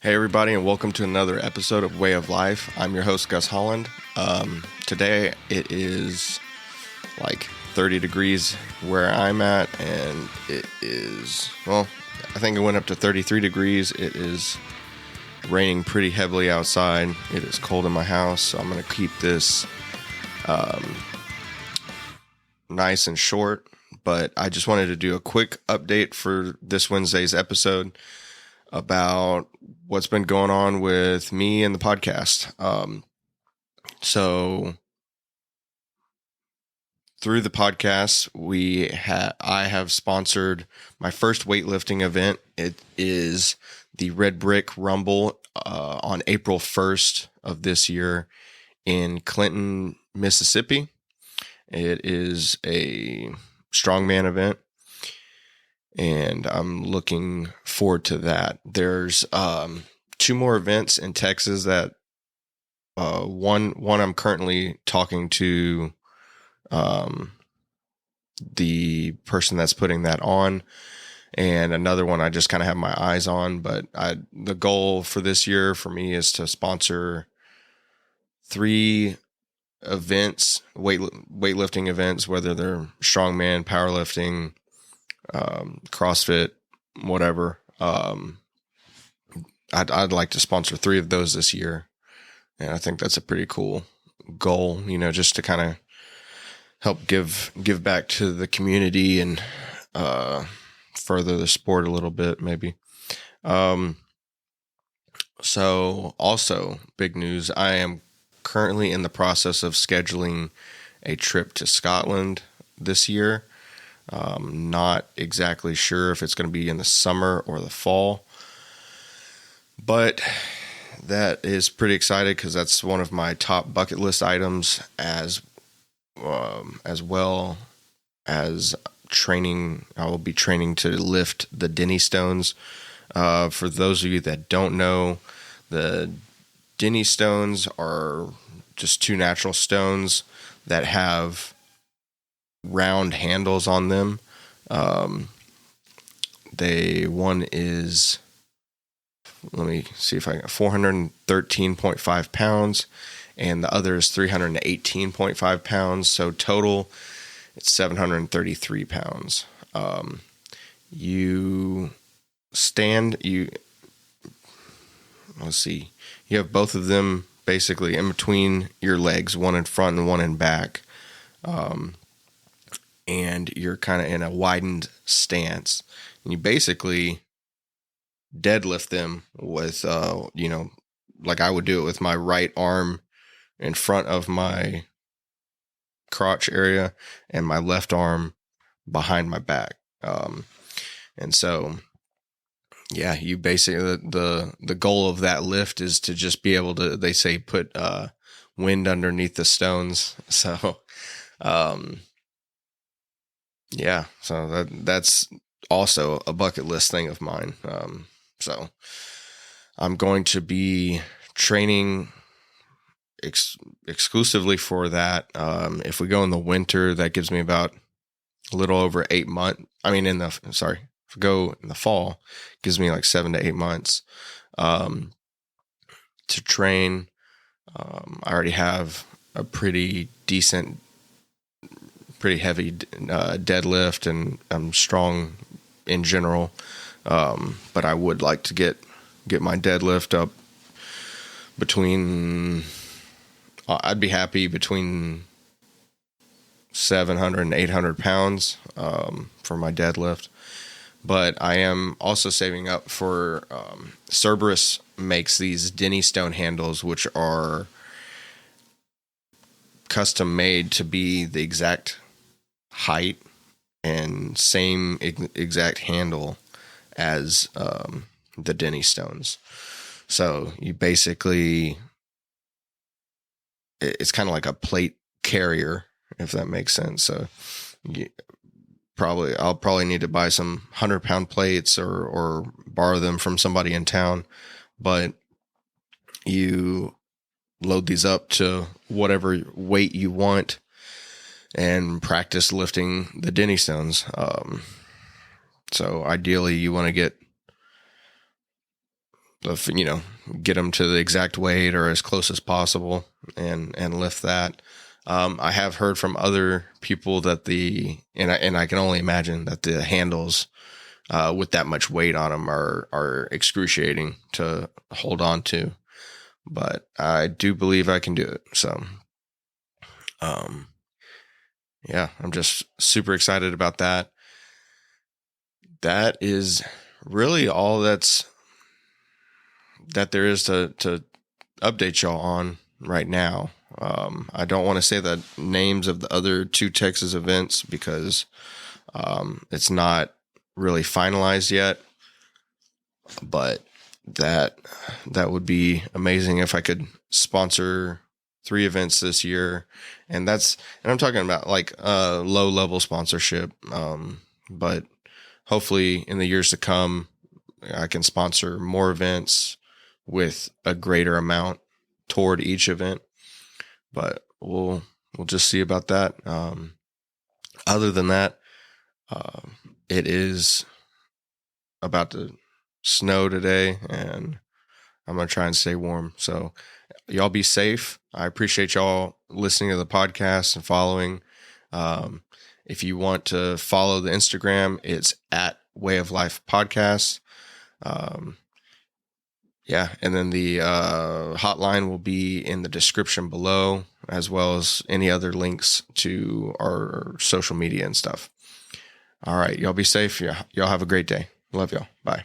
Hey everybody, and welcome to another episode of Way of Life. I'm your host, Gus Holland. Today it is like 30 degrees where I'm at, and it is, well, I think it went up to 33 degrees. It is raining pretty heavily outside. It is cold in my house, so I'm going to keep this nice and short. But I just wanted to do a quick update for this Wednesday's episode about what's been going on with me and the podcast. So through the podcast, I have sponsored my first weightlifting event. It is the Red Brick Rumble on April 1st of this year in Clinton, Mississippi. It is a strongman event, and I'm looking forward to that. There's two more events in Texas that one I'm currently talking to the person that's putting that on, and another one I just kind of have my eyes on. But the goal for this year for me is to sponsor 3 events, weightlifting events, whether they're strongman, powerlifting, CrossFit, whatever. I'd like to sponsor 3 of those this year, and I think that's a pretty cool goal, just to kind of help give back to the community and further the sport a little bit, maybe. So also big news, I am currently in the process of scheduling a trip to Scotland this year. Not exactly sure if it's going to be in the summer or the fall, but that is pretty excited because that's one of my top bucket list items, as well as training. I will be training to lift the Denny stones. For those of you that don't know, the Denny stones are just 2 natural stones that have round handles on them. One is, let me see if I got 413.5 pounds, and the other is 318.5 pounds. So total, it's 733 pounds. Let's see, you have both of them basically in between your legs, one in front and one in back. And you're kind of in a widened stance, and you basically deadlift them with, like I would do it with my right arm in front of my crotch area and my left arm behind my back. And so, yeah, you basically, the goal of that lift is to just be able to, they say, put wind underneath the stones. So, yeah, so that's also a bucket list thing of mine. So I'm going to be training exclusively for that. If we go in the winter, that gives me about a little over 8 months. If we go in the fall, it gives me like 7 to 8 months to train. I already have a pretty heavy deadlift, and I'm strong in general. But I would like to get my deadlift up between, I'd be happy between 700 and 800 pounds for my deadlift. But I am also saving up for, Cerberus makes these Denny stone handles, which are custom made to be the exact height and same exact handle as the Denny stones. So you basically, it's kind of like a plate carrier, if that makes sense. So I'll probably need to buy some 100-pound plates or borrow them from somebody in town, but you load these up to whatever weight you want and practice lifting the Denny stones. So ideally you want to get get them to the exact weight or as close as possible and lift that. I have heard from other people that and I can only imagine that the handles with that much weight on them are excruciating to hold on to, but I do believe I can do it. So, yeah, I'm just super excited about that. That is really all that there is to update y'all on right now. I don't want to say the names of the other 2 Texas events because it's not really finalized yet, but that would be amazing if I could sponsor 3 events this year. And I'm talking about like low level sponsorship. But hopefully in the years to come, I can sponsor more events with a greater amount toward each event, but we'll just see about that. Other than that, it is about to snow today, and I'm going to try and stay warm. So y'all be safe. I appreciate y'all listening to the podcast and following. If you want to follow the Instagram, it's at Way of Life Podcast. Yeah. And then the hotline will be in the description below, as well as any other links to our social media and stuff. All right. Y'all be safe. Y'all have a great day. Love y'all. Bye.